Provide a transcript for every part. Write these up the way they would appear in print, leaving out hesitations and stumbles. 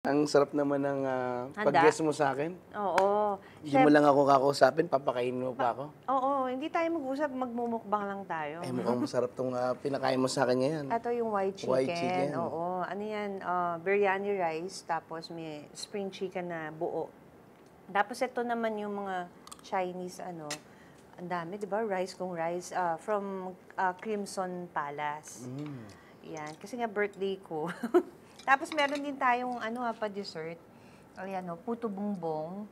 Ang sarap naman ng, Handa? pag-guest mo sa'kin. Oo. Hindi mo lang ako kakausapin, papakainin mo pa ako. Oo, hindi tayo mag-usap, magmumukbang lang tayo. Eh, mukhang masarap 'tong, pinakain mo sa'kin ngayon. Ito yung white chicken. White chicken. Oo. Ano yan? Biryani rice, tapos may spring chicken na buo. Tapos ito naman yung mga Chinese, ang dami, di ba? Rice kung rice. From Crimson Palace. Yan. Kasi nga birthday ko. Tapos meron din tayong, pa-dessert. Ayan, puto bumbong.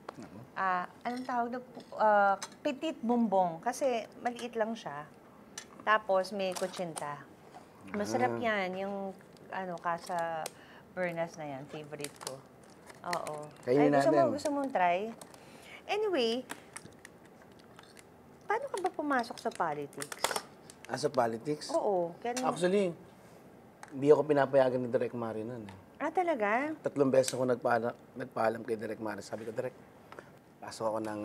Anong tawag na? Petit bumbong. Kasi maliit lang siya. Tapos may kutsinta. Masarap yan. Yung, kasa Bernas na yan. Favorite ko. Oo. Kainin natin. Gusto mong try? Anyway, paano ka ba pumasok sa politics? Sa politics? Oo. Actually, hindi ako pinapayagan ni Direk Mari nun. Talaga? 3 beses ako nagpaalam kay Direk Mari. Sabi ko, Direk, pasok ako ng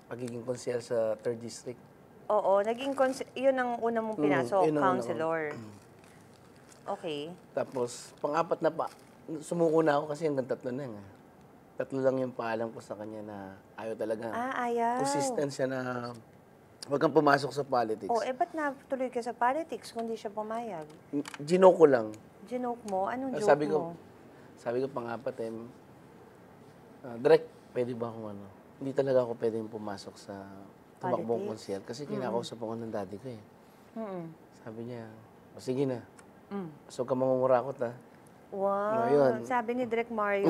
pagiging konsyel sa 3rd District. Oo, yun ang una mong pinasok, yun ang counselor. Okay. Tapos, pang-apat na sumuko na ako kasi hanggang 3 na nga. 3 lang yung paalam ko sa kanya na ayaw talaga. Ayaw. Consistent siya na huwag kang pumasok sa politics. Ba't natuloy ka sa politics kung di siya pumayag? Ginoke ko lang. Ginoke mo? Anong joke Sabi mo? Sabi ko pang-apat Direk, pwede ba akong hindi talaga ako pwedeng pumasok sa tumakbong konsyel kasi kinakausap ako ng daddy ko eh. Sabi niya, sige na. So ka mangungurakot Wow, Ngayon. sabi ni Direk Mario.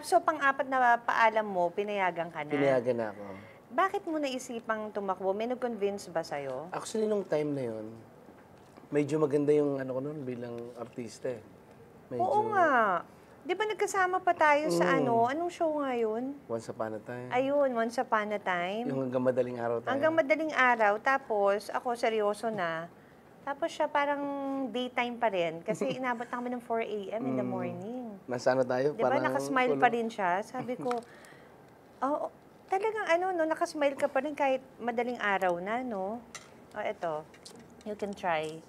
So pang-apat na paalam mo, pinayagan ka na? Pinayagan na ako. Bakit mo naisipang tumakbo? May nag-convince ba sa'yo? Actually, nung time na yon, medyo maganda yung ko noon bilang artista eh. Medyo, Oo nga. Di ba nagkasama pa tayo sa anong show nga yun? Once Upon a Time. Ayun, Once Upon a Time. Yung hanggang madaling araw tayo. Hanggang madaling araw, tapos ako seryoso na. Tapos siya parang daytime pa rin kasi inabot na kami ng 4 a.m. in the morning. Nasaan na tayo? Di ba, nakasmile pa rin siya. Sabi ko, talagang nakasmile ka pa rin kahit madaling araw na, no? Eto, you can try.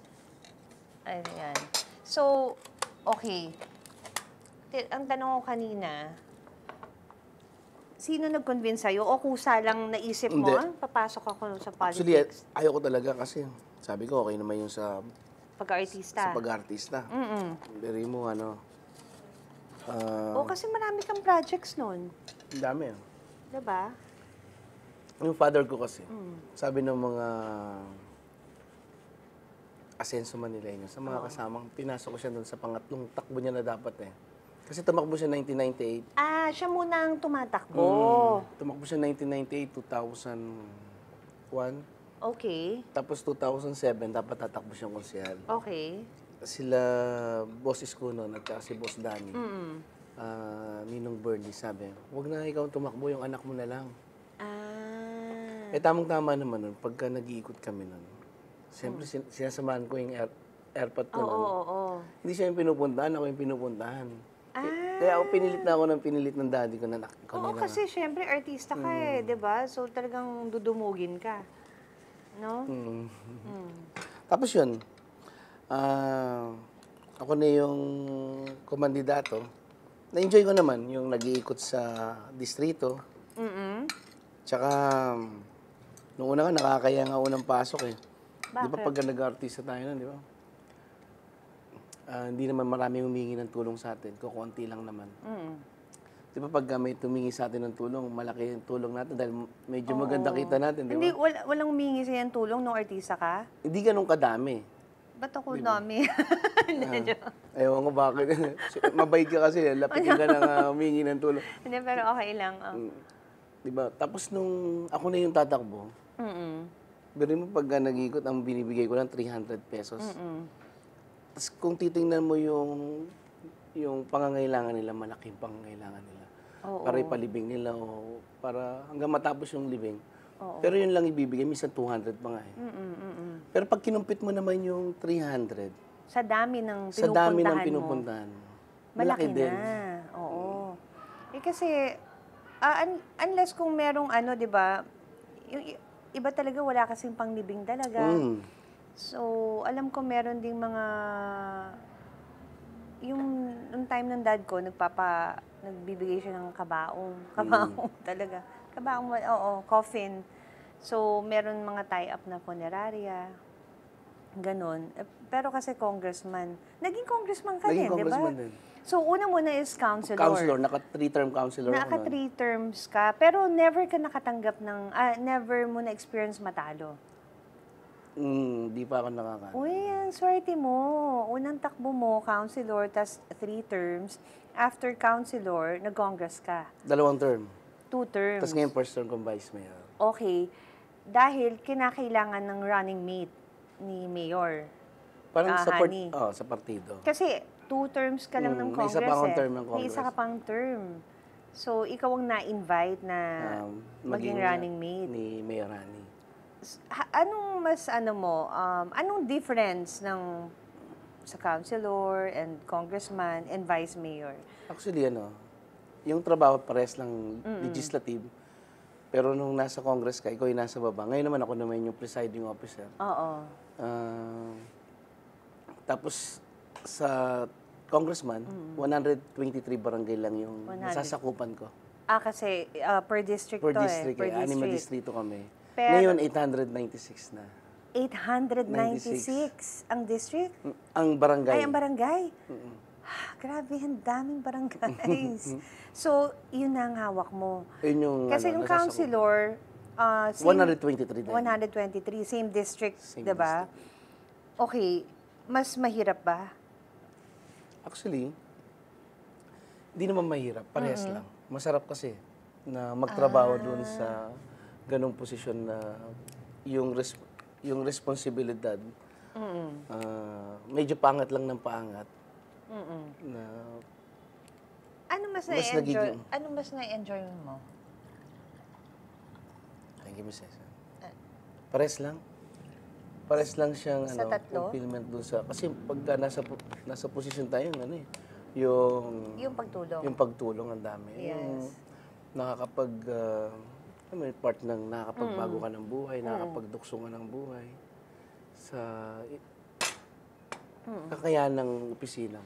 Ayan. So, okay. Ang tanong ko kanina, sino nag-convince sa'yo? O kusa lang naisip mo, papasok ako sa politics? Actually, ayaw ko talaga kasi sabi ko, okay naman yung sa pag-artista. Sa pag-artista. Dari mo, kasi marami kang projects nun. Ang dami. Diba? Yung father ko kasi, sabi ng mga Asenso Manileño, sa mga kasamang, pinasok ko siya doon sa pangatlong takbo niya na dapat eh. Kasi tumakbo siya 1998. Siya muna ang tumatakbo. Tumakbo siya 1998, 2001. Okay. Tapos 2007, dapat tatakbo siyang konsyal. Okay. Sila Boss Iscuno at si Boss Danny. Ninong Bernie sabi, huwag na ikaw tumakbo, yung anak mo na lang. Tamang-tama naman nun, pagka nag-iikot kami nun. Siyempre, sinasamahan ko yung airpot ko nun. Hindi siya yung pinupuntahan, ako yung pinupuntahan. Kaya pinilit ng daddy ko na kasi siyempre artista ka eh, di ba? So talagang dudumugin ka. No? Tapos yun, ako na yung kumandidato. Na-enjoy ko naman yung nag-iikot sa distrito. Tsaka, nung una nga, nakakaya nga unang pasok eh. Bakit? Di ba pag nag-artista tayo nun, di ba? Hindi naman marami humingi ng tulong sa atin, kukunti lang naman. Di ba pag may tumingi sa atin ng tulong, malaki yung tulong natin dahil medyo maganda kita natin, di ba? Hindi, walang humingi sa'yo ng tulong nung artista ka? Hindi ganun kadami. Ba't ako dami? Ewan ko bakit. Mabait ka kasi, lapitin ka ng humingi ng tulong. Hindi, pero okay lang. Di ba? Tapos nung ako na yung tatakbo, pero mo pag nag-ikot, ang binibigay ko lang 300 pesos. Tapos kung titingnan mo yung pangangailangan nila, malaking pangangailangan nila. Para ipalibing nila o para hanggang matapos yung libing. Pero yun lang ibibigay, minsan 200 pa nga eh. Pero pag kinumpit mo naman yung 300, sa dami ng pinupuntahan mo, malaki din. Na. Oo. Kasi, unless kung merong di ba, yung iba talaga wala kasing panglibing talaga. So, alam ko meron ding mga nung time ng dad ko, nagbibigay siya ng kabaong. Kabaong talaga. Kabaong, oo, coffin. So, meron mga tie-up na funeraria. Ganon. Pero kasi congressman. Naging congressman ka Naging din, di ba? congressman din. So, una muna is counselor. Counselor, naka-3-term counselor ako Naka nun. 3 terms ka, pero never ka nakatanggap ng, never mo na-experience matalo. Di pa ako nakakano. Uy, ang swerte mo. Unang takbo mo, counselor, tas 3 terms. After counselor, nag-congress ka. 2 term. 2 terms. Tapos ngayon, first term kong vice mayor. Okay. Dahil kinakailangan ng running mate ni Mayor. Parang Hani. sa partido. Kasi 2 terms ka lang ng may Congress isa pa akong eh. term ng May isa Congress. ka pang term. So, ikaw ang na-invite na maging running mate. Ni Mayor Hani. Anong mas anong difference ng sa councilor and congressman and vice mayor? Actually, yung trabaho pares lang legislative. Pero nung nasa Congress ka, ikaw yung nasa baba. Ngayon naman ako naman yung presiding officer. Oo. Tapos sa congressman, 123 barangay lang yung 100. nasasakupan ko. Kasi per district Per to district, Per eh. 6 district. distrito kami. Pero- Ngayon, 896 na. 896 ang district? Ang barangay. Ay, ang barangay? Grabe, ang daming barangays. So, yun na ang hawak mo. Yun yung, Kasi yung nasasakupan. councilor, 123 din. 123, same district, Same diba? Okay, mas mahirap ba? Actually, hindi naman mahirap. Parehas lang. Masarap kasi na magtrabaho doon sa ganong posisyon na yung responsibilidad medyo pangat lang ng paangat. Na Ano mas Mas na-enjoy? nagiging- Ano mas na-enjoy mo? Thank you, Miss Cesar. Pares lang. Pares lang siyang Sa tatlo? fulfillment doon sa... Kasi pagka nasa posisyon tayo, yung Yung pagtulong. yung pagtulong ang dami. Yes. Yung nakakapag... may part ng nakakapagbago ka ng buhay, nakakapagdukso ka ng buhay sa kakayahan ng opisina.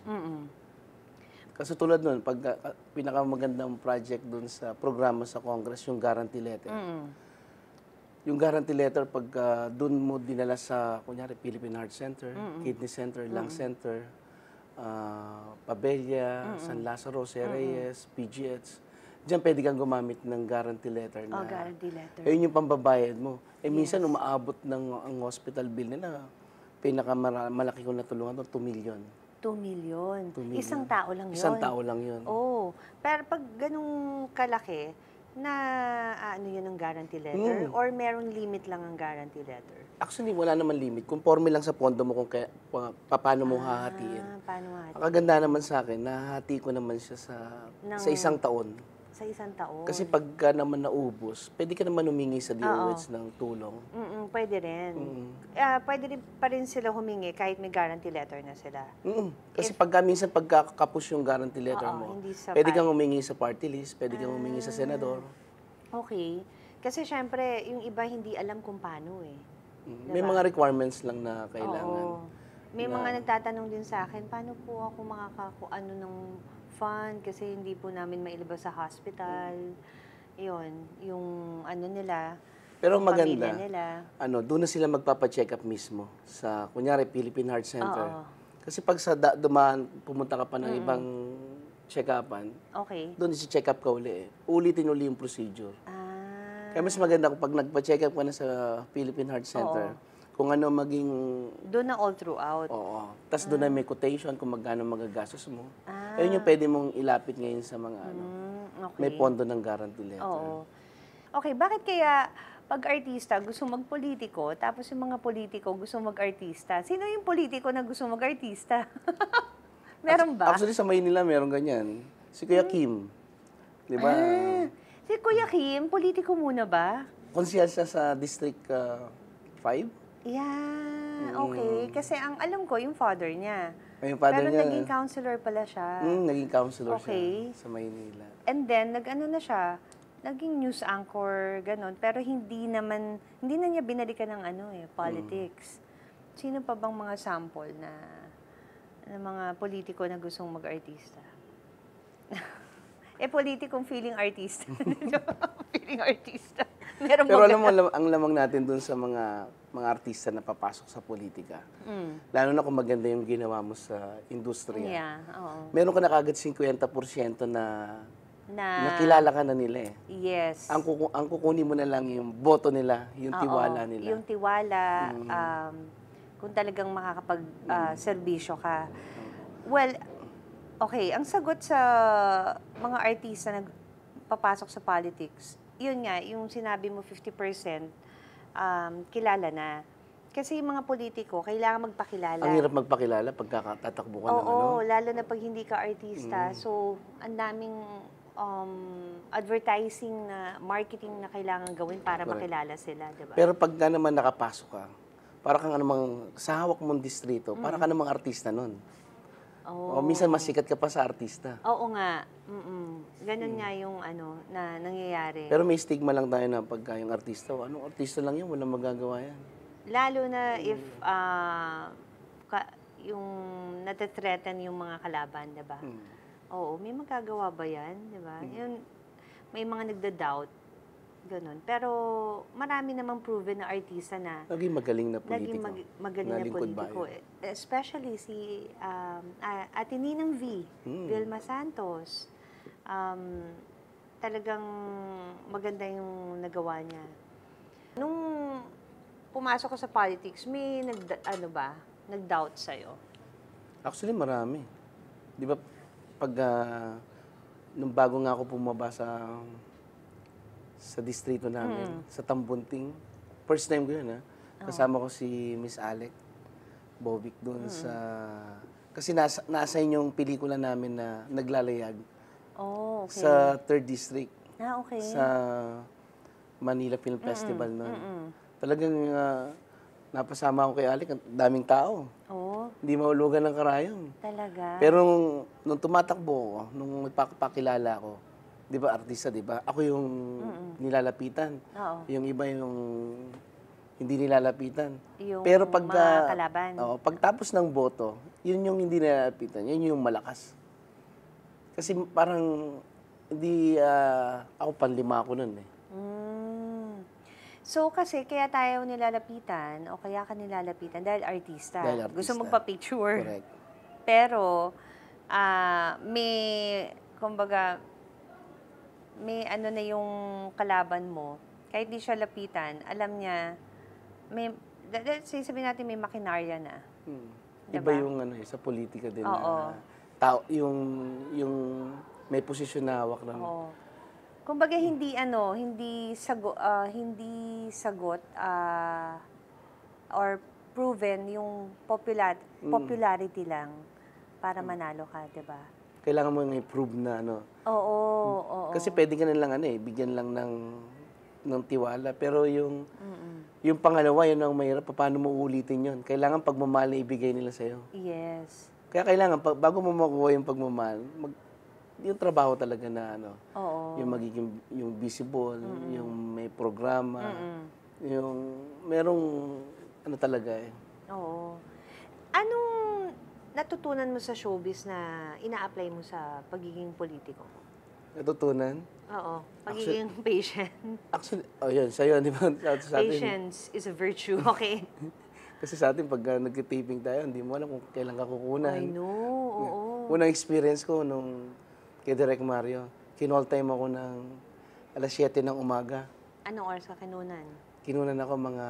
Kasi tulad nun, pinakamagandang project dun sa programa sa Congress, yung guarantee letter. Yung guarantee letter, pag dun mo dinala sa, kunyari, Philippine Heart Center, Kidney Center, Lung Center, Pabella, San Lazaro, Reyes, PGH, diyan pwede kang gumamit ng guarantee letter na Guarantee letter. ayun yung pambabayad mo. Minsan umaabot ang hospital bill nila, pinakamalaki ko natulungan doon, 2 million. 2 million. 2 million. Isang tao lang yun. Isang tao lang yun. Oh, pero pag ganung kalaki, na ano yun ang guarantee letter? Or merong limit lang ang guarantee letter? Actually, wala naman limit. Conforme lang sa pondo mo kung paano mo hahatiin. Paano nga? Ang kaganda naman sa akin, nahati ko naman siya sa isang taon. Sa isang taon? Kasi pagka naman naubos, pwede ka naman humingi sa DOH ng tulong. Pwede rin. Pwede rin pa rin sila humingi kahit may guarantee letter na sila. Kasi minsan pagkakapos yung guarantee letter mo, hindi sa pwede kang humingi sa party list, pwede kang humingi sa senador. Okay. Kasi syempre, yung iba hindi alam kung paano eh. May mga requirements lang na kailangan. Oo. May mga nagtatanong din sa akin, paano po ako makakakuano ng fund kasi hindi po namin mailabas sa hospital. Yun, yung ano nila, Pero yung maganda, pamilya nila. doon na sila magpapa-check up mismo sa, kunyari, Philippine Heart Center. Oo. Kasi pag pumunta ka pa ng ibang check-upan, Okay. doon si-check up ka uli. Ulitin uli yung procedure. Ah, Kaya mas maganda kung pag nagpa-check up ka na sa Philippine Heart Center, kung ano maging... doon na all throughout. Oo. Tapos doon na may quotation kung magkano magagastos mo. Ayun yung pwede mong ilapit ngayon sa mga Okay. may pondo ng guarantee letter. Oo. Okay, bakit kaya pag artista gusto magpolitiko, tapos yung mga politiko gusto mag-artista? Sino yung politiko na gusto mag-artista? Meron ba? Actually, sa Maynila meron ganyan. Si Kuya Kim. Di ba? Si Kuya Kim, politiko muna ba? Konsehal siya sa District 5. Yeah, okay. Kasi ang alam ko, yung father niya. Yung father Pero niya, naging counselor pala siya. naging counselor Okay. siya sa Maynila. And then, nag-ano na siya, naging news anchor, ganon. Pero hindi na niya binalikan ng politics. Sino pa bang mga sample na ng mga politiko na gustong mag-artista. Politikong feeling artista. Feeling artista. Meron Pero ba alam mo, ganun? ang lamang natin dun sa mga artista na papasok sa politika. Lalo na kung maganda yung ginawa mo sa industriya. Yeah, oo. Meron ka na kagad 50% na Na, nakilala ka na nila eh. yes. Ang kukunin mo na lang yung boto nila, yung Oo, tiwala nila. yung tiwala, kung talagang makakapag-serbisyo ka. Well, okay, ang sagot sa mga artista na papasok sa politics, yun nga, yung sinabi mo 50%, kilala na. Kasi yung mga politiko, kailangan magpakilala. Ang hirap magpakilala pagkakatatakbo ka ng ano. Oo, lalo na pag hindi ka artista. So, ang daming advertising na marketing na kailangan gawin para makilala sila, di ba? Pero pagka naman nakapasok ka, para kang namang sa hawak mong distrito, para ka namang artista nun. O minsan masikat ka pa sa artista. Oo nga. Ganun nga yung na nangyayari. Pero may stigma lang tayo na pagka yung artista, anong artista lang yan, walang magagawa yan. Lalo na if yung natathreaten yung mga kalaban, di ba? Oo, may magagawa ba yan, di ba? Yun, may mga nagda-doubt, ganun. Pero marami namang proven na artista na Naging magaling na politiko. naging magaling na Nalingkod politiko. bayan. Especially si Ate Ninang V, Vilma Santos. Talagang maganda yung nagawa niya. Nung pumasok ko sa politics, may nag-doubt sa'yo? Actually, marami. Di ba, pag nung bago nga ako bumaba sa distrito namin, sa Tambunting, first time ko yun, kasama ko si Miss Alec Bovic doon sa... Kasi nasa yung pelikula namin na naglalayag Oh, okay. sa 3rd District. Okay. Sa Manila Film Festival noon. Talagang napasama ako kay Alec, ang daming tao. Oh, Hindi mahulugan ng karayom. talaga? Pero nung tumatakbo ako, nung nagpapakilala ako, di ba, artista, di ba? Ako yung nilalapitan. Oo. Yung iba yung hindi nilalapitan. Yung Pero pag, mga kalaban. pagtapos ng boto, yun yung hindi nilalapitan. Yun yung malakas. Kasi parang hindi ako panlima ako nun eh. So, kasi kaya tayo nilalapitan o kaya ka nilalapitan dahil artista. Dahil artista. Gusto magpa-picture. Correct. Pero, kumbaga, may na yung kalaban mo, kahit di siya lapitan, alam niya, sabihin natin may makinarya na. Iba yung sa politika din Oo. na yung may posisyon na hawak ng... Oo. Kumbaga hindi sagot or proven yung popularity lang para manalo ka, 'di ba? Kailangan mo yung i-prove na Oo. Kasi pwede ka na lang bigyan lang ng tiwala. Pero yung pangalawa, yun ang mahirap. Paano mo ulitin yun? Kailangan pagmamahal na ibigay nila sa'yo. Yes. Kaya kailangan, bago mo makuha yung pagmamahal, yung trabaho talaga na Oo. yung magiging yung visible, yung may programa, yung merong talaga eh. Oo. Anong natutunan mo sa showbiz na ina-apply mo sa pagiging politiko? Natutunan? Oo. Pagiging patient. Actually, yun, sa'yo, di ba? Sa atin, Patience is a virtue, okay? kasi sa atin, pag nag-taping tayo, hindi mo alam kung kailan ka kukunan. I know, oo. Unang experience ko nung kay Direk Mario, kinall time ako ng alas 7 ng umaga. Anong oras ka kinunan? Kinunan ako mga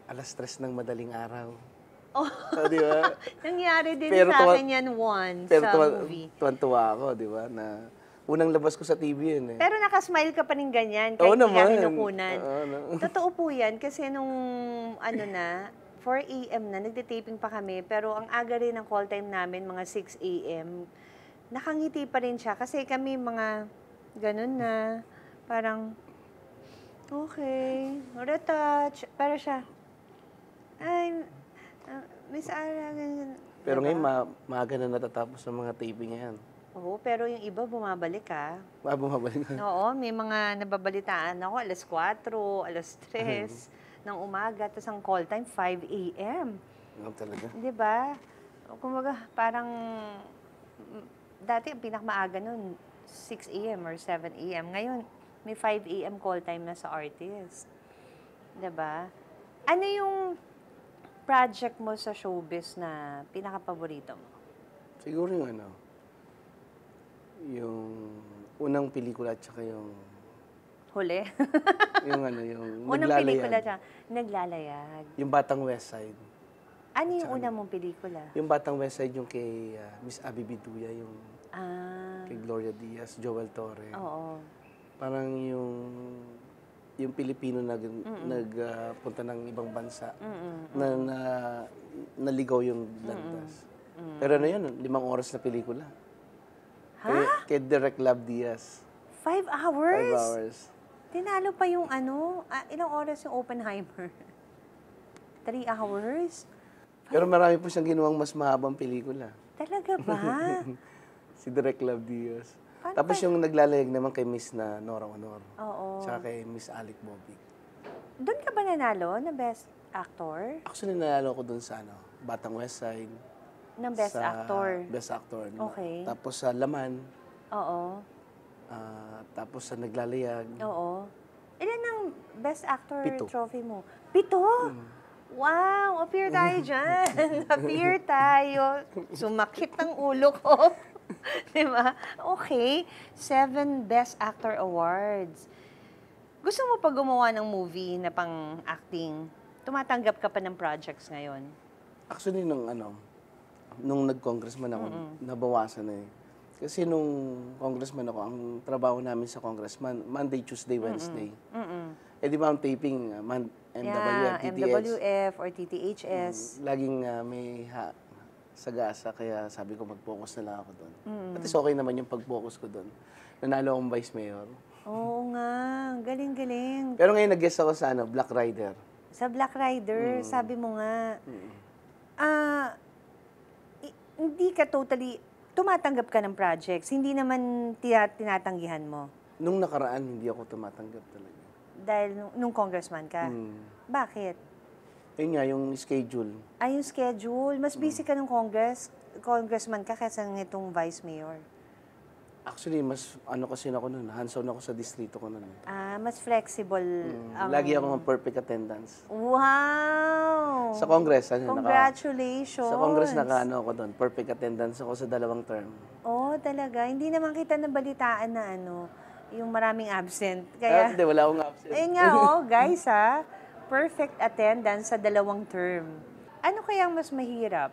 alas 3 ng madaling araw. Oh, Di ba? nangyari din Pero sa tuwa- akin yan once Pero sa movie. tuwan-tuwa ako, di ba? Na unang labas ko sa TV yun eh. Pero nakasmile ka pa rin ganyan, Oo kahit hindi ka naman. kinukunan. Oo, no. Totoo po yan, kasi nung 4 a.m. na, nagtitaping pa kami, pero ang aga rin ng call time namin, mga 6 a.m., nakangiti pa rin siya. Kasi kami mga ganun na, parang, okay, retouch. Pero siya, ay, Miss Ara, ganyan. Pero Diba? ngayon, maaga na natatapos ng mga taping ngayon. Oo, pero yung iba bumabalik ka. Bumabalik na. Oo, may mga nababalitaan ako, alas 4, alas 3 ng umaga, tapos ang call time, 5 a.m. Talaga. Di ba? kumbaga, parang, dati ang pinakamaaga nun, 6 a.m. or 7 a.m. Ngayon, may 5 a.m. call time na sa artist. 'Di ba? Ano yung project mo sa showbiz na pinaka-paborito mo? Siguro yung unang pelikula at saka yung Huli? yung Unang pelikula Naglalayag. siya, Naglalayag. Yung Batang West Side. Ano yung Tsaka una mong pelikula? Yung Batang West Side yung kay Miss Abby Biduya, yung Ah, kay Gloria Diaz, Joel Torre. oo. Parang yung Pilipino nagpunta ng ibang bansa na naligaw yung landas. Pero ano yun, 5 oras na pelikula. Ha? Kay Direk Love Diaz. 5 5 hours? hours. Tinalo pa yung ilang oras yung Oppenheimer? 3 hours? Pero marami po siyang ginawang mas mahabang pelikula. Talaga ba? Si Direk Love Diaz. Paano Tapos ba- yung naglalayag naman kay Miss na Nora Honor. Oo. Tsaka kay Miss Alec Bobby. Doon ka ba nanalo na Best Actor? Actually, nalala ko dun sa Batang West Side. Ng Best sa Actor? Best Actor. Okay. Tapos sa Laman. Oo. Tapos sa Naglalayag. Oo. Ilan ang Best Actor 7. trophy mo? 7? Wow! Appear tayo dyan. Appear tayo. Sumakit ang ulo ko. Diba? Okay. 7 Best Actor Awards. Gusto mo pa gumawa ng movie na pang-acting? Tumatanggap ka pa ng projects ngayon? Actually, nung nag-congressman ako, nabawasan na eh. Kasi nung congressman ako, ang trabaho namin sa congressman, Monday, Tuesday, Wednesday. Eh di ba ang taping, MWF, TTH. MWF or TTHS. Laging may sagasa, kaya sabi ko mag-focus na lang ako doon. At least okay naman yung pag-focus ko doon. Nanalo akong vice mayor. Oo nga. Galing-galing. Pero ngayon nag-guest ako sa Black Rider. Sa Black Rider, sabi mo nga, hindi ka totally, tumatanggap ka ng projects. Hindi naman tinatanggihan mo. Nung nakaraan, hindi ako tumatanggap talaga. Dahil nung congressman ka. Bakit? Yun nga, yung schedule. Ay, yung schedule. Mas busy ka nung congressman ka kaysa nitong vice mayor. Actually, mas kasi ako nun, hands-on ako sa distrito ko nun. Mas flexible. Lagi ako ng perfect attendance. Wow! Sa Congress, Congratulations! Sa Congress, ako doon. Perfect attendance ako sa 2 term. Oh, talaga. Hindi naman kita nabalitaan na yung maraming absent. Kaya, Hindi, wala akong absent. ayun nga, guys, perfect attendance sa 2 term. Ano kayang mas mahirap?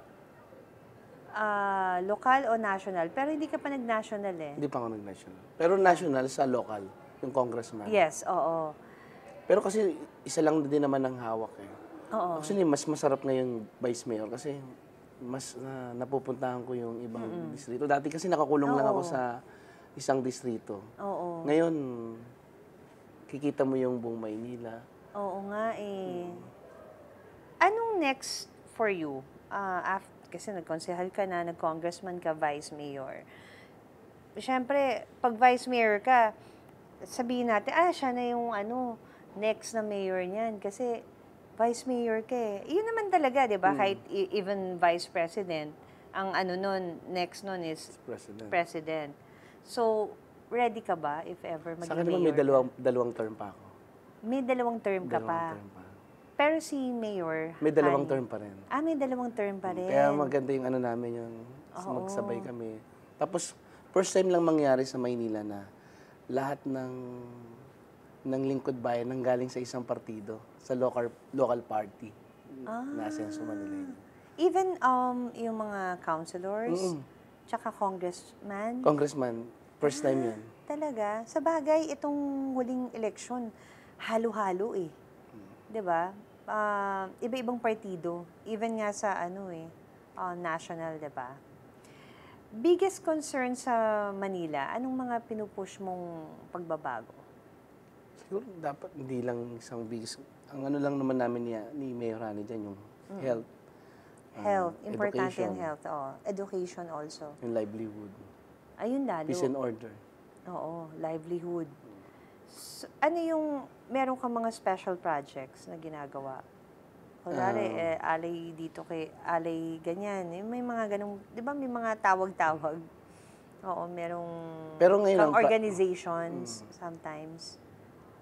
Lokal o national? Pero hindi ka pa nag-national eh. Hindi pa ako nag-national. Pero national sa local, yung congressman. Yes, oo. Pero kasi isa lang din naman ang hawak eh. Oo. Actually, mas masarap ngayon vice mayor kasi mas napupuntahan ko yung ibang distrito. Dati kasi nakakulong lang ako sa isang distrito. Oo. Ngayon, kikita mo yung buong Maynila. Oo nga eh. Anong next for you? Kasi nagkonsehal ka na, nag-congressman ka, vice mayor. Siyempre, pag vice mayor ka, sabihin natin, siya na yung next na mayor niyan. Kasi vice mayor ka eh. Yun naman talaga, di ba? Kahit even vice president, ang next nun is president. So, ready ka ba if ever maging Sa akin naman mayor? may dalawang term pa ako. May 2 term ka pa. Term pa. Pero si Mayor, May 2 Hani, term pa rin. may 2 term pa rin. Kaya maganda yung namin yung magsabay kami. Tapos, first time lang mangyari sa Maynila na lahat ng lingkod bayan nanggaling sa isang partido, sa local party. Na Asenso Manila. Even yung mga councilors, tsaka Congressman, first time yun. Talaga. Sa bagay, itong huling eleksyon, halo-halo eh. 'Di ba? Iba-ibang partido. Even nga sa national, 'di ba? Biggest concern sa Manila, anong mga pinupush mong pagbabago? Siguro dapat hindi lang isang biggest. Ang lang naman namin ni Mayor Hani dyan, yung health. Health. Importante education. yung health. Education also. Yung livelihood. Ayun lalo. Peace and order. Oo, livelihood. So, meron kang mga special projects na ginagawa? Kunwari, alay dito kay alay ganyan. May mga ganong, di ba may mga tawag-tawag? Oo, merong Pero ngayon from ang organizations sometimes.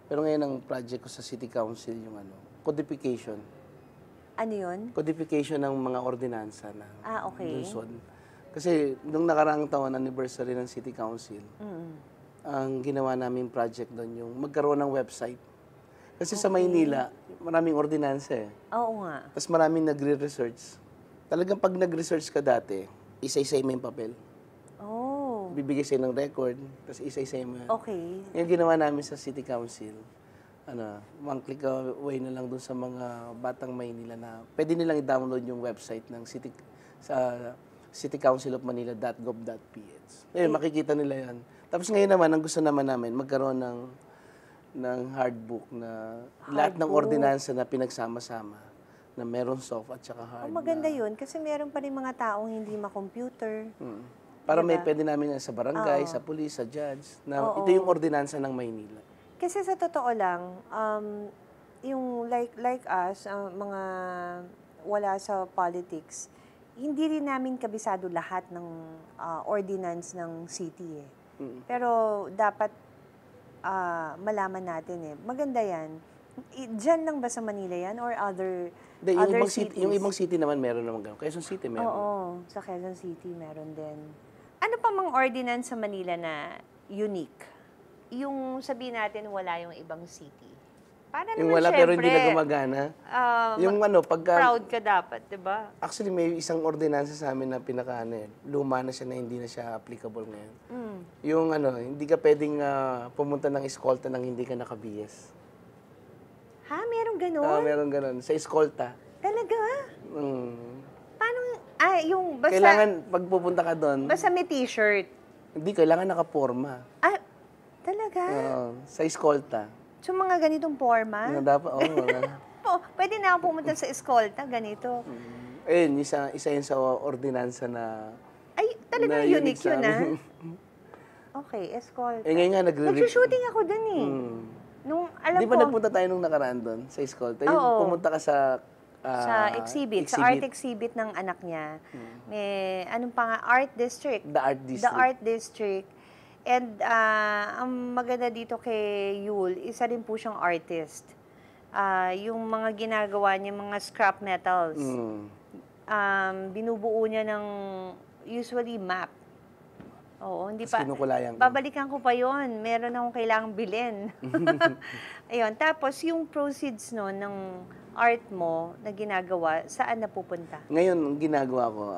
Pero ngayon ang project ko sa City Council yung codification. Ano yun? Codification ng mga ordinansa ng Okay. lungsod. Kasi nung nakaraang taon, anniversary ng City Council, ang ginawa naming project doon yung magkaroon ng website. Kasi sa Maynila, maraming ordinansa eh. Oo nga. Tapos maraming nagre-research. Talagang pag nag-research ka dati, isa-isay mo yung papel. Oh, Bibigay sa'yo ng record, tapos isa-isay mo yan. okay. Yung ginawa namin sa City Council, one click away na lang doon sa mga batang Maynila na pwede nilang i-download yung website ng citycouncilofmanila.gov.ph. Ayun, makikita nila yan. Tapos ngayon naman, ang gusto naman namin, magkaroon ng hardbook na lahat ng ordinansa na pinagsama-sama na meron soft at saka hard. Maganda yun kasi meron pa rin mga taong hindi ma-computer. Para may pwede namin sa barangay, sa pulis, sa judge, na ito yung ordinansa ng Maynila. Kasi sa totoo lang, yung like us, mga wala sa politics, hindi rin namin kabisado lahat ng ordinance ng city eh. Pero dapat malaman natin eh. Maganda yan. Diyan lang ba sa Manila yan or other cities? Yung ibang city naman meron naman gano'n. Quezon City meron. Oo, sa Quezon City meron din. Ano pa mga ordinance sa Manila na unique? Yung sabihin natin wala yung ibang city. Para Yung naman wala pero hindi na syempre, gumagana. Yung pagka... proud ka dapat, di ba? Actually, may isang ordinansa sa amin na luma na siya na hindi na siya applicable ngayon. Yung hindi ka pwedeng pumunta ng eskolta nang hindi ka nakabiyes. Ha? Meron ganun? Meron ganun. Sa eskolta. Talaga? Paano? Yung basta... Kailangan, pag pupunta ka doon, Basta may t-shirt. hindi, kailangan nakaporma. Talaga? Sa eskolta. So, mga ganitong forma? Dapat, Pwede na ako pumunta sa eskolta, ganito. Ayun, isa yun sa ordinansa na... Ay, talagang na unique yun, sa amin. Okay, eskolta. Ngayon nga Nag-shooting ako dun eh. Nung, alam Di ba ko, nagpunta tayo nung nakaraan doon sa eskolta? Yung Oo. pumunta ka sa sa art exhibit ng anak niya. May, anong pa nga, Art District. The Art District. The Art District. And ang maganda dito kay Yul, isa rin po siyang artist. Yung mga ginagawa niya, mga scrap metals. Binubuo niya ng usually map. Oo, hindi pa. Kinukulayan ko. Babalikan ko pa yon. Meron akong kailangang bilhin. Ayun, tapos yung proceeds no ng art mo na ginagawa, saan napupunta? Ngayon, ang ginagawa ko,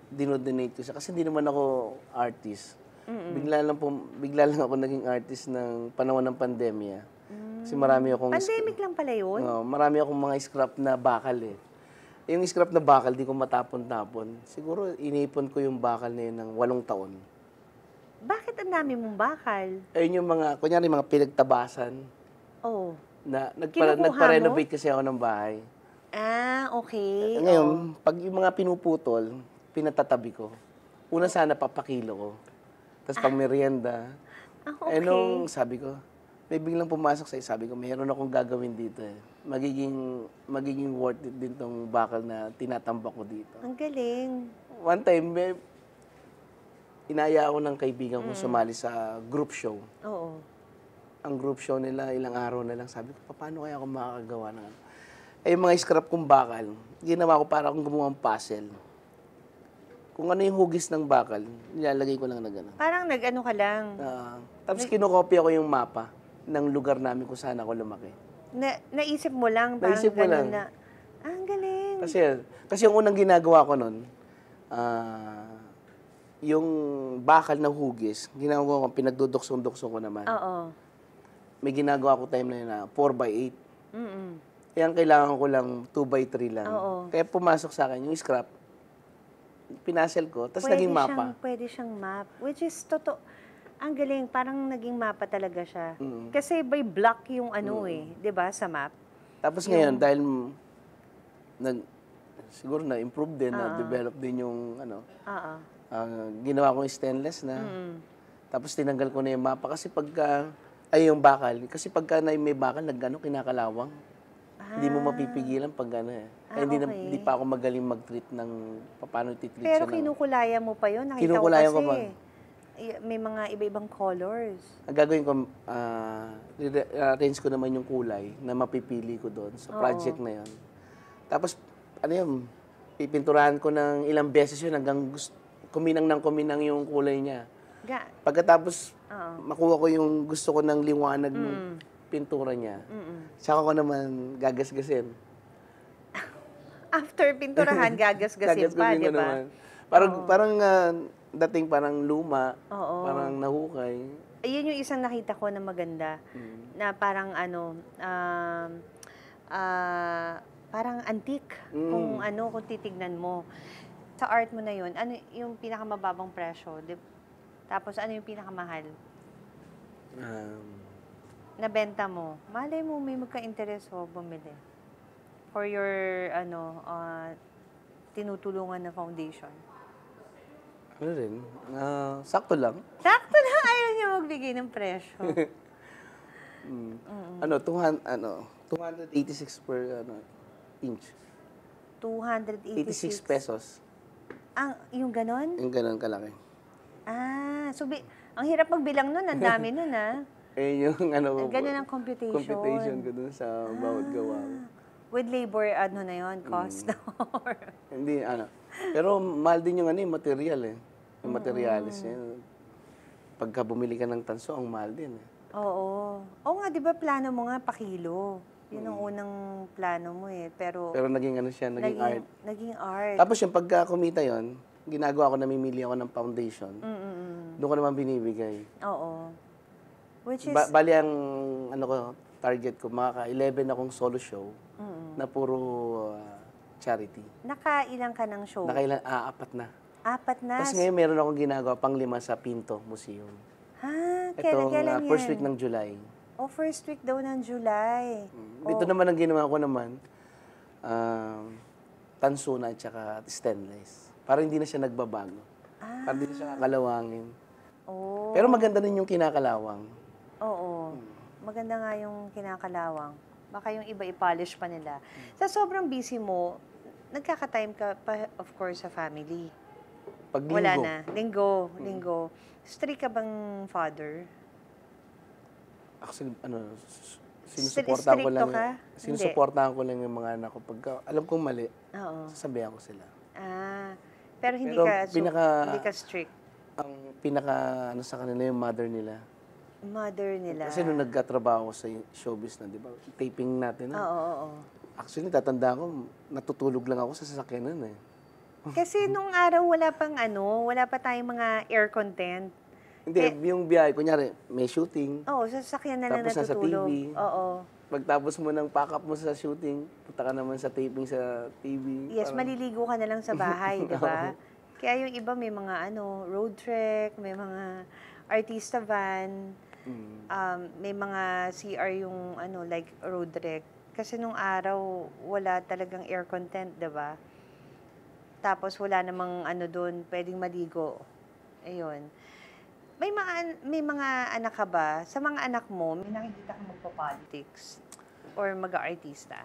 dinodonate ko siya. Kasi hindi naman ako artist. Bigla lang ako naging artist ng panahon ng pandemya. Kasi marami akong... Pandemic lang pala yun? Marami akong mga scrap na bakal eh. Yung scrap na bakal, di ko matapon-tapon. Siguro, inipon ko yung bakal na yun ng 8 taon. Bakit ang dami mong bakal? Ayun yung kunyari mga pinagtabasan. Oh. Na, Kinukuha nagpa-renovate kasi ako ng bahay. Okay. Ngayon, pag yung mga pinuputol, pinatatabi ko. Una sana papakilo ko. Tapos pag merienda, Okay. nung sabi ko, may biglang pumasok sabi ko, mayroon akong gagawin dito eh. Magiging worth it din tong bakal na tinatambak ko dito. Ang galing. One time, inaya ako ng kaibigan kong sumali sa group show. Oo. Ang group show nila, ilang araw na lang, sabi ko, paano kaya ako makakagawa ng ano? Yung mga scrap kong bakal, ginawa ko para akong gumawa ng puzzle. Kung ano yung hugis ng bakal, nilalagay ko lang na gano'n. Parang nag-ano ka lang. Tapos kinokopya ko yung mapa ng lugar namin kung saan ako lumaki. Naisip mo lang, parang Naisip ko ganun lang. na. Ang galing. Kasi yung unang ginagawa ko nun, yung bakal na hugis, ginagawa ko, pinagduduksong-duksong ko naman. Oo. May ginagawa ko time na yun na 4x8. Kaya kailangan ko lang 2x3 lang. Oo. Kaya pumasok sa akin yung scrap, pinasel ko, tapos naging mapa. Pwede siyang map. Which is, ang galing, parang naging mapa talaga siya. Kasi by block yung di ba, sa map. Tapos ngayon, dahil siguro na-improve din, na-develop din yung ginawa ko yung stainless na. Tapos tinanggal ko na yung mapa kasi yung bakal. Kasi pagka may bakal, kinakalawang. Hindi mo mapipigilan pag ano eh. Kaya okay. hindi pa ako magaling mag-treat ng paano titreat Pero siya ng... kinukulayan mo pa yun. Nakita ko Kinukulayan ko kasi. pa. May mga iba-ibang colors. Ang gagawin ko, arrange ko naman yung kulay na mapipili ko doon sa project na yun. Tapos, ano yun, pipinturahan ko ng ilang beses yun hanggang kuminang yung kulay niya. Pagkatapos, makuha ko yung gusto ko ng liwanag ng pintura niya. Saka ko naman gagasgasin. After pinturahan, gagasgasin pa, di ba? Parang dating parang luma, parang nahukay. Ayun yung isang nakita ko na maganda. Na parang parang antique. Kung titignan mo. Sa art mo na yun, ano yung pinakamababang presyo? Tapos ano yung pinakamahal? Nabenta mo. Malay mo, may magka-interest o bumili. For your, tinutulungan na foundation. Ano rin, sakto lang. Sakto lang, ayaw niya magbigay ng presyo. 286 per inch. 286 86 pesos. Yung ganon? Yung ganon kalaki. So ang hirap magbilang nun, ang dami nun Yung ganun ang computation. Computation ko dun sa bawat gawa. With labor, na yun, cost? Hindi, Pero mahal din yung material eh. Yung materialis niya. Pagka bumili ka ng tanso, ang mahal din eh. Oo. Oo nga, di ba plano mo nga pakilo? Yun ang unang plano mo eh. Pero naging naging art. Naging art. Tapos yung pagka kumita yon, ginagawa ko, namimili ako ng foundation. Doon ko naman binibigay. Oo. Which is... Bali ang target ko, makaka-11 akong solo show na puro charity. Nakailang ka ng show? Apat na. Apat na? Tapos ngayon meron akong ginagawa pang-5 sa Pinto Museum. Kailan yan? First week ng July. First week daw ng July. Dito naman ang ginawa ko naman, tanso na at saka stainless. Para hindi na siya nagbabago. Para hindi na siya kakalawangin. Pero maganda rin yung kinakalawang. Oo. Maganda nga yung kinakalawang. Baka yung iba i-polish pa nila. Sa sobrang busy mo, nagkaka-time ka pa, of course, sa family. Pag linggo. Wala na. Linggo. Strict ka bang father? Actually, sinusuportahan ko lang. Ka? Sinusuportahan ko lang yung mga anak ko. Pagka alam kong mali, sasabihan ko sila. Pero hindi ka strict? Ang pinaka, sa kanila yung mother nila. Mother nila. Kasi nung nagkatrabaho ko sa showbiz na, di ba? Taping natin. Oo. Actually, tatanda ko, natutulog lang ako sa sasakyan nun eh. Kasi nung araw wala pa tayong mga air content. Hindi, yung biyahe, kunyari, may shooting. Sa sasakyan na lang tapos natutulog. Tapos sa TV. Oo. Pagtapos mo ng pack up mo sa shooting, punta ka naman sa taping sa TV. Yes, maliligo ka na lang sa bahay, di ba? Kaya yung iba may mga road trek, may mga artista van, may mga CR yung like road trek. Kasi nung araw, wala talagang air content, di ba? Tapos wala namang doon, pwedeng maligo. Ayun. May mga anak ka ba? Sa mga anak mo, may nakikita kang magpa-politics or mag-artista?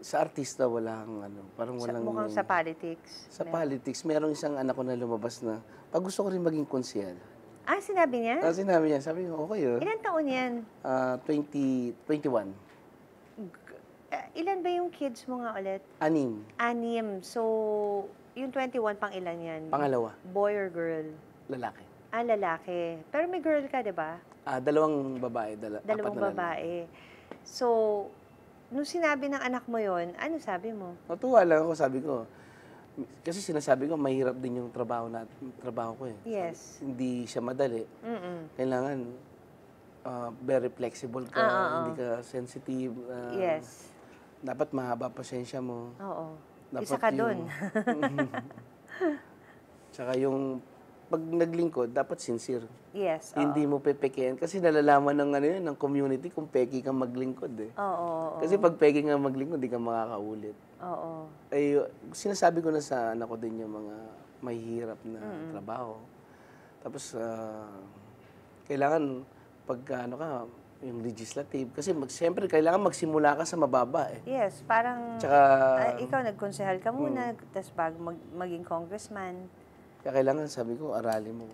Sa artista, walang parang walang... Mukhang sa politics? Sa politics, merong isang anak ko na lumabas na, pag gusto ko rin maging konsyel. Sinabi niya? Sinabi niya. Sabi ko, okay yun. Ilan taon yan? 21. Ilan ba yung kids mo nga ulit? 6. 6. So, yung 21, pang ilan yan? Pangalawa. Boy or girl? Lalaki. Lalaki. Pero may girl ka, di ba? 2 babae. 2 babae. So, nung sinabi ng anak mo yon, ano sabi mo? Natuwa lang ako, sabi ko. Kasi sinasabi ko, mahirap din yung trabaho ko eh. Yes. Hindi siya madali. Kailangan very flexible ka, hindi ka sensitive. Yes. Dapat mahaba pasensya mo. Oo. Dapat Isa ka dun. Tsaka yung pag naglingkod, dapat sincere. Yes. Hindi mo pepekean. Kasi nalalaman ng community kung peki kang maglingkod eh. Oo. Kasi pag peki kang maglingkod, di ka makakaulit. Oo. Ay, sinasabi ko na sa anak ko din yung mga mahihirap na trabaho. Tapos, kailangan pag yung legislative. Kasi siyempre, kailangan magsimula ka sa mababa eh. Yes, parang Tsaka, ikaw nagkonsehal ka muna, tapos bago maging congressman. kaya kailangan, sabi ko, aralin mo.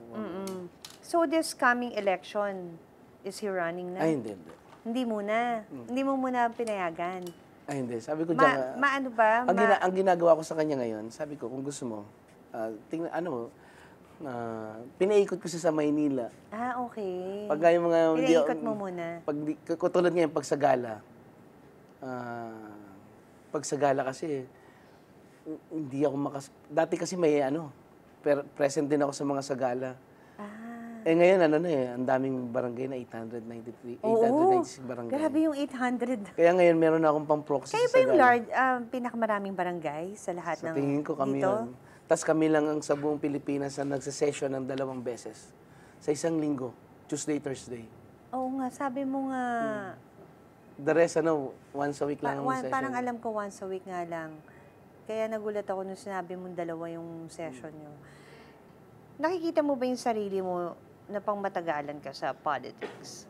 So this coming election, is he running na? Ay, hindi. Hindi muna. Hindi mo muna pinayagan. Ay, hindi. Sabi ko dyan, Maano ba? ang ginagawa ko sa kanya ngayon, sabi ko, kung gusto mo, tingnan, pinaikot ko siya sa Maynila. Okay. Pag yung mga... Pinaikot mo muna. Katulad ngayon, pagsagala. Pagsagala kasi, hindi ako dati kasi may present din ako sa mga sagala. Ngayon, ang daming barangay na 893, 896 barangay. Grabe yung 800. Kaya ngayon, meron na akong pang-proxy Kayo sa ba yung sagala. pinakamaraming barangay sa lahat Sa ng tingin ko kami dito? yun. Tapos kami lang ang sa buong Pilipinas na nagsasession ng 2 beses. Sa isang linggo, Tuesday, Thursday. Oo nga, sabi mo nga. The rest, once a week lang ang session. Parang alam ko once a week nga lang. Kaya nagulat ako nung sinabi mong 2 yung session nyo. Nakikita mo ba yung sarili mo na pang matagalan ka sa politics?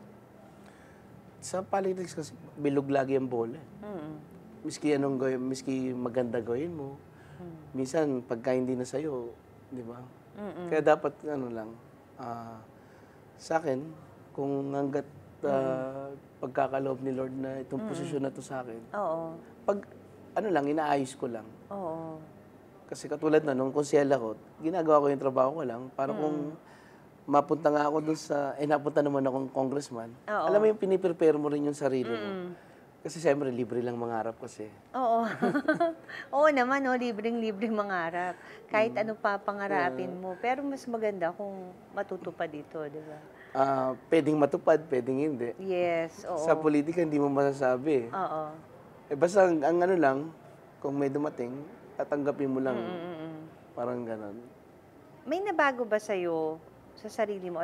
Sa politics kasi, bilog lagi ang bola. Miski anong gawin, miski maganda gawin mo. Minsan, pagka hindi na sa'yo, di ba? Kaya dapat, sa akin, kung hanggat pagkakaloob ni Lord na itong posisyon na to sa akin, Oo. pag, inaayos ko lang. Oo. Kasi katulad nung konsehal ako, ginagawa ko yung trabaho ko lang para kung mapunta nga ako dun napunta naman akong congressman. Oo. Alam mo yung piniprepare mo rin yung sarili mo. Kasi siyempre, libre lang mangarap kasi. Oo. Oo naman, libreng-libreng mangarap. Kahit ano pa pangarapin mo. Pero mas maganda kung matutupad dito, di ba? Pwedeng matupad, pwedeng hindi. Yes, oo. Sa politika, hindi mo masasabi. Oo. Basta ang lang, kung may dumating, tatanggapin mo lang. Parang ganon. May nabago ba sa'yo sa sarili mo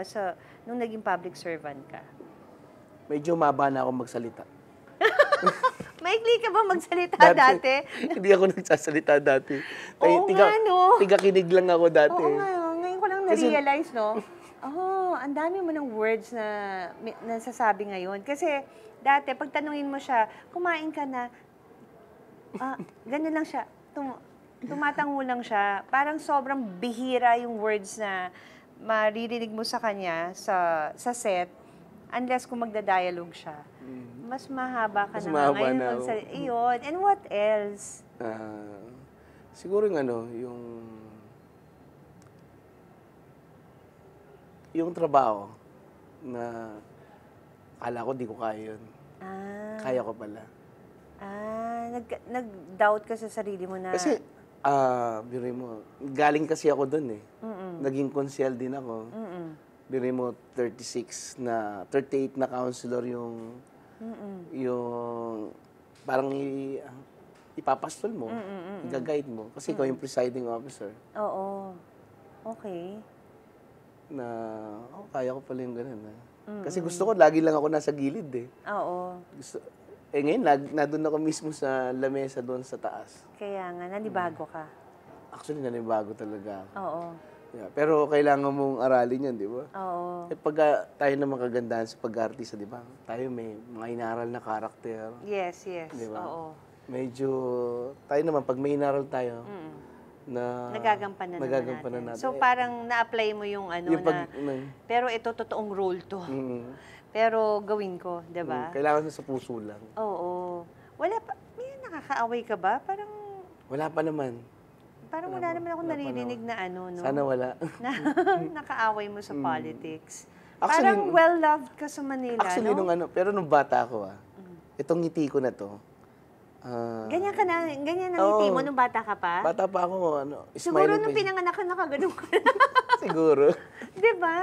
nung naging public servant ka? Medyo maba na ako magsalita. Maikli ka ba magsalita dati? Hindi ako nagsasalita dati. Oo nga, no? Tiga-kinig lang ako dati. Oo nga, ngayon ko lang na-realize, no? Ang dami mo ng words na nasasabi ngayon. Kasi dati, pag tanungin mo siya, kumain ka na, ganun lang siya, tumatango lang siya. Parang sobrang bihira yung words na maririnig mo sa kanya sa set, unless kung magda-dialogue siya. Mas mahaba ka Mas na mahaba ngayon. na, Iyon. And what else? Siguro yung trabaho na akala ko di ko kaya yun. Kaya ko pala. Nag-doubt ka sa sarili mo na... Kasi, biro mo, galing kasi ako dun eh. Naging konsyel din ako. Biro mo, 38 na counselor yung parang ipapastol mo, i-guide mo. Kasi ikaw yung presiding officer. Oo. Okay. Na, kaya ko pala yung ganun. Kasi gusto ko, lagi lang ako nasa gilid eh. Oo. Ngayon, nandun ako mismo sa lamesa doon sa taas. Kaya nga, nanibago ka. Actually, nanibago talaga ako. Oo. Yeah, pero kailangan mong aralin yan, di ba? Oo. Pag tayo naman kagandahan sa pag-artista, di ba? Tayo may mga inaral na karakter. Yes. Di ba? Oo. Medyo, tayo naman, pag may inaral tayo, na Nagagampanan natin. So, parang na-apply mo yung pero ito, totoong role to. Pero gawin ko, di ba? Kailangan sa puso lang. Oo. Wala pa, may nakakaaway ka ba? Parang... Wala pa naman. Parang wala naman akong naririnig na no? Sana wala. Nakaaway mo sa politics. Actually, parang well-loved ka sa Manila, actually, no? pero nung bata ako, itong ngiti ko na to, ganyan ang ngiti mo nung bata ka pa? Bata pa ako, Siguro smiling nung face. pinanganak ka, nakaganon ka na. Siguro. Di ba?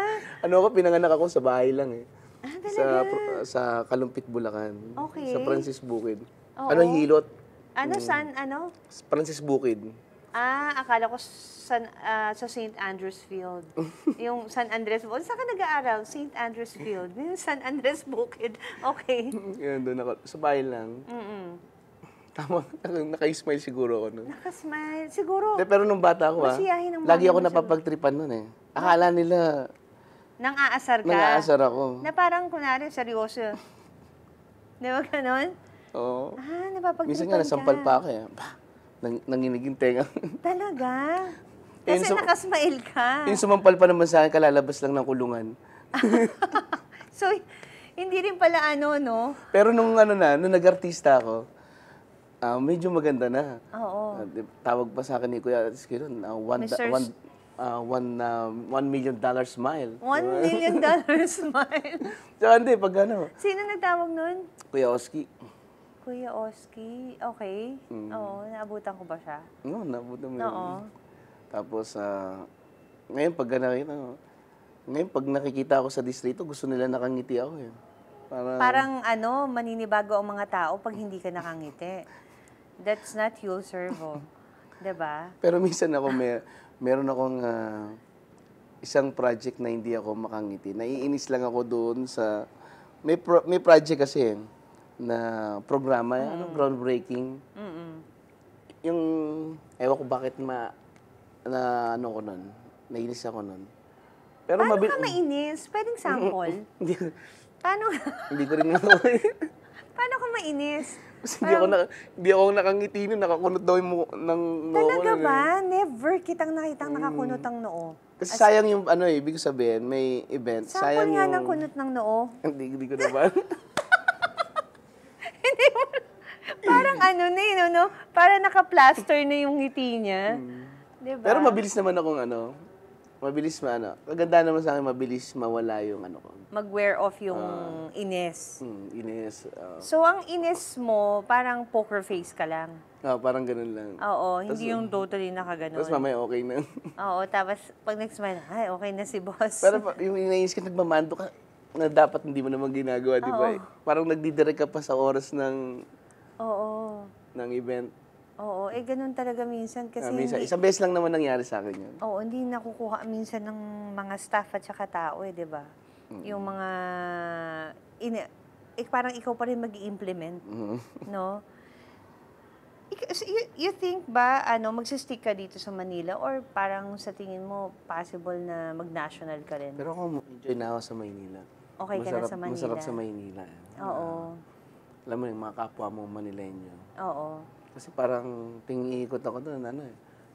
Pinanganak ako sa bahay lang eh. Talaga? Sa Kalumpit, Bulacan. Okay. Sa Francis Bukid. Oo. Hilot? Saan, Francis Bukid. Akala ko sa St. Andrews Field. Yung San Andres Bukid. Saan ka nag-aaral? St. Andrews Field. Yung San Andres Bukid. Okay. Yan, doon ako. Sa bahay lang. Tama, naka-smile siguro ako nun. Naka-smile. Siguro. Pero nung bata ako, masiyahin ang lagi mami ako mo napapagtripan nun eh. Akala nila, nang aasar ka. nang-aasar ako. Na parang, kunwari, seryoso. Di ba ganon? Oo. Napapagtripan Minsan nga, nasampal ka. pa ako eh. Nanginig yung tenga. Talaga? Yun, Kasi so- nakasmile ka. Yung sumampal pa naman sa akin, kalalabas lang ng kulungan. So, hindi rin pala ano, no? Pero nung nag-artista ako, medyo maganda na. Oo. Tawag pa sa akin ni Kuya Rizky ron, Mr. $1 million smile. $1 million smile. Tsaka hindi, pag Sino nagtawag nun? Kuya Oski. Kuya Oski. Okay. Oo, naabutan ko ba siya? No, nabuto mo Oo. yun. Tapos, ngayon pag nakikita ako sa distrito, gusto nila nakangiti ako eh. Parang maninibago ang mga tao pag hindi ka nakangiti. That's not you, Servo. 'Di ba? Pero minsan ako, meron akong isang project na hindi ako makangiti. Naiinis lang ako doon sa... May project kasi na programa, groundbreaking. Yung, ewan ko bakit ko nun. Nainis ako nun. Pero Paano ka mainis? Pwedeng sample? Paano? Hindi ko rin Paano ka mainis? Kasi hindi ako nakangiti nun, nakakunot daw yung ng noo ko. Talaga ba? Never kitang nakitang nakakunot ang noo. Kasi sayang yung ibig sabihin, may event. Sample Sayang nga yung... ng kunot ng noo. Hindi ko naman. Parang no? Parang naka-plaster na yung ngiti niya. Diba? Pero mabilis naman akong kaganda naman sa akin, mabilis mawala yung ko. Mag-wear off yung ines. Inis. So, ang ines mo, parang poker face ka lang. Parang ganun lang. Oo, hindi yung totally nakaganon. Tapos mamaya okay na. Oo, tapos pag nag-smile, ay, okay na si boss. Pero yung inainis ka, nagmamando ka, na dapat hindi mo naman ginagawa, di ba? Parang nagdidirect ka pa sa oras ng event. Oo, ganun talaga minsan. Kasi Isang beses lang naman nangyari sa akin yun. Oo, hindi nakukuha minsan ng mga staff at saka tao di ba? Yung mga, parang ikaw pa rin mag-i-implement, no? You think ba, magsistick ka dito sa Manila or parang sa tingin mo, possible na mag-national ka rin? Pero ako enjoy na ako sa Maynila. Okay ka na sa Manila? Masarap sa Maynila. Oo. Alam mo yung mga kapwa mo Manileño. Oo. Kasi parang ikot ako doon,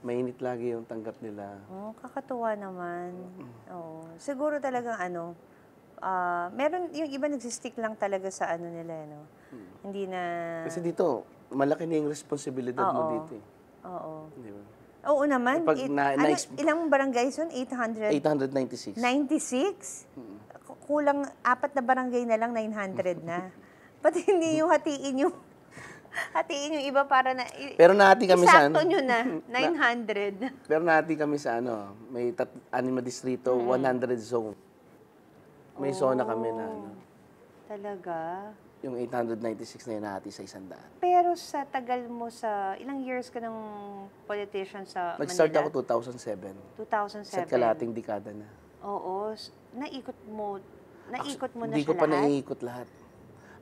mainit lagi yung tanggap nila. Kakatuwa naman. Oo. Siguro talagang meron, yung iba nagsistick lang talaga sa nila, no? Hindi na... Kasi dito, malaki na yung responsibilidad mo dito eh. Oo. Di ba? Oo naman. Pag ilang barangays yun? 896. 96? Kulang 4 na barangay na lang, 900 na. Pati hindi yung hatiin yung iba para na... Pero nahati kami sa Isakto nyo na, 900. Pero nahati kami sa may 6 na distrito, 100 zone. May zona kami na Talaga? yung 896 na yun nahati sa 100. Pero sa tagal mo ilang years ka ng politician sa Nag-start Manila? ako 2007. 2007? Sa kalating dekada na. Oo. Naikot mo na Hindi siya ko pa lahat? naiikot lahat.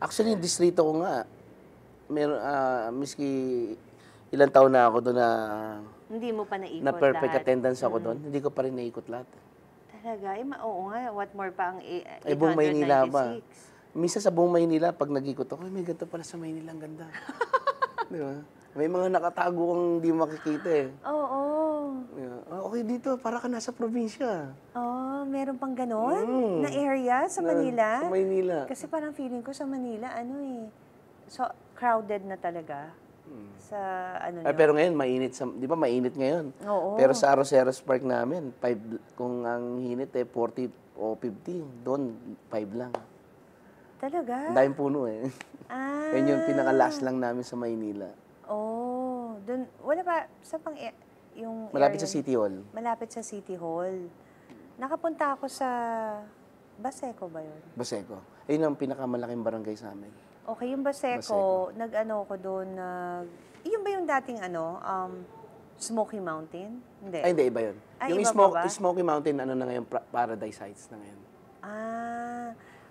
Actually, yung distrito ko nga, miski ilang taon na ako doon Hindi mo pa naikot na perfect lahat? attendance ako doon, hindi ko pa rin naikot lahat. Talaga? Oo nga. What more pa ang 896? Buong Maynila ba? Minsan sa buong Maynila, pag nag-ikot ako, may ganito pala sa Maynila, ang ganda. Di ba? May mga nakatago kang hindi makikita eh. Oo. Okay dito, para ka nasa probinsya. Meron pang ganon na area sa Manila? Sa Maynila. Kasi parang feeling ko sa Manila, so crowded na talaga. Sa Pero ngayon, mainit. Di ba mainit ngayon? Oo. Pero sa Arroceros Park namin, kung ang hinit 40 o 50, doon 5 lang. Talaga? Ang daming puno eh. Yan yung pinaka-last lang namin sa Maynila. Doon, wala pa, sa yung Malapit area? sa City Hall. Malapit sa City Hall. Nakapunta ako sa Baseco ba yun? Baseco. Ayun ang pinakamalaking barangay sa amin. Okay, yung Baseco, nag-ano ko doon, yun ba yung dating Smoky Mountain? Hindi. Ay, hindi, iba yun. Yung iba pa ba? Smoky Mountain, na ngayon, Paradise Heights na ngayon.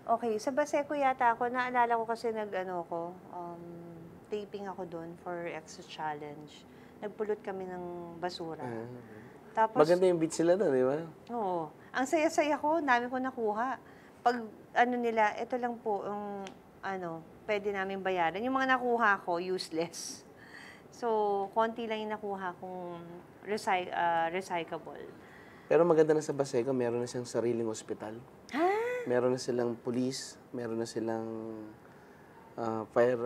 Okay. Sa Baseco yata ako, naalala ko kasi taping ako doon for Exo Challenge. Nagpulot kami ng basura. Tapos, Maganda yung beach sila doon, di ba? Oo. Ang saya-saya ko, dami ko nakuha. Pag nila, ito lang po, yung pwede namin bayaran. Yung mga nakuha ko, useless. So, konti lang yung nakuha kong recyclable. Pero maganda na sa Baseco, meron na siyang sariling ospital. Ha? Meron na silang police, meron na silang fire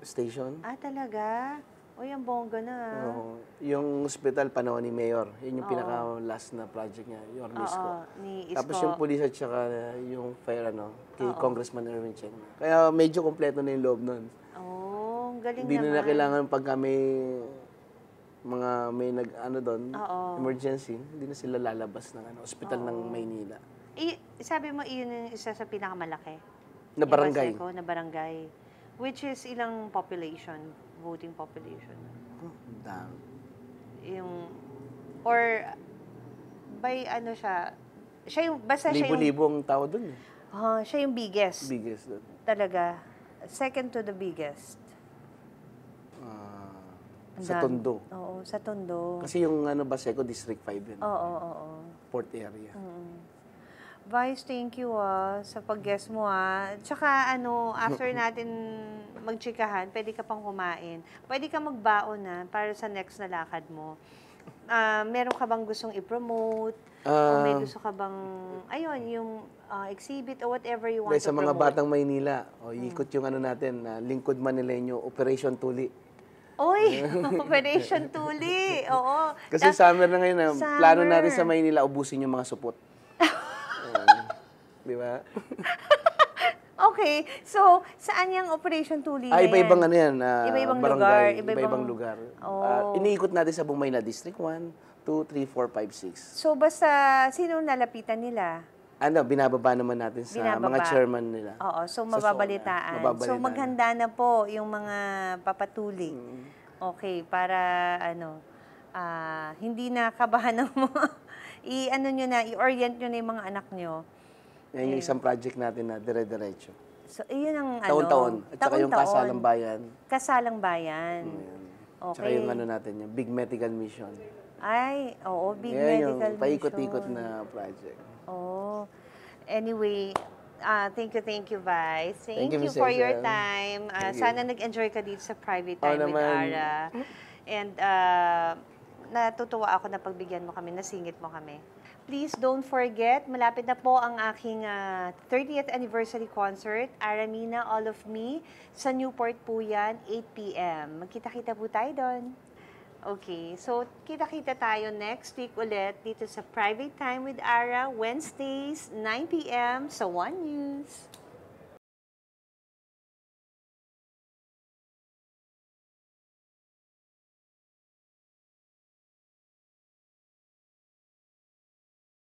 station. Ah, talaga? Uy, ang bongga na. Oo. Yung ospital, panahon ni Mayor. Yun yung pinaka-last na project niya, yung Ormisco. Oo, ni Isko. Tapos yung police at saka yung fire, kay Congressman Erwin Cheng. Kaya medyo kompleto na yung loob nun. Oh, ang galing Hindi naman. na kailangan pagka may doon, emergency, hindi na sila lalabas ng ospital ng Maynila. Sabi mo, iyon yung isa sa pinakamalaki? Na barangay. Baseco, na barangay. Which is ilang population? Voting population? Dami. Yung, or, by ano siya, basta siya yung, Libo-libo ang tao doon. siya yung biggest. Biggest doon. Talaga. Second to the biggest. Sa Tondo. Oo, sa Tondo. Kasi yung Baseco, District 5 yun. Oo. Port area. Vice, thank you sa pag-guest mo Tsaka after natin magchikahan, pwede ka pang kumain. Pwede ka magbaon para sa next na lakad mo. Meron ka bang gustong i-promote? O may gusto ka bang, yung exhibit or whatever you want to Sa mga promote? batang Maynila, ikot yung lingkod Manileño, Operation Tuli. Uy! Operation Tuli! Oo. Kasi summer na ngayon, plano Summer. natin sa Maynila, ubusin yung mga supot. Di ba? Okay. So, saan yung Operation Tuli na Iba-ibang yan? iba-ibang lugar. Iba-ibang lugar. Iniikot natin sa buong Maynila, District 1, 2, 3, 4, 5, 6. So, basta sino nalapitan nila? Binababa naman natin sa mga chairman nila. Oo, so Sa mababalitaan. zona. So, maghanda na po yung mga papatuli. Okay, para hindi na kabahan ng mga, i-orient nyo na yung mga anak nyo. Yan yung isang project natin na dire-diretso. So, iyon ang Taon-taon. At saka yung Kasalang Bayan. Kasalang Bayan. Okay. Tsaka yung natin, yung Big Medical Mission. Ay, oo, Big Yan Medical yung paikot-ikot Mission. na project. Oh. Anyway, thank you, Vice. Thank you, you Miss for your Elsa. time. Thank you. Sana nag-enjoy ka dito sa private time with naman. Ara. And natutuwa ako na pagbigyan mo kami, nasingit mo kami. Please don't forget, malapit na po ang aking 30th anniversary concert, Aramina, All of Me, sa Newport po yan, 8 p.m. Magkita-kita po tayo doon. Okay, so kita-kita tayo next week ulit dito sa Private Time with Ara, Wednesdays, 9 p.m. sa One News.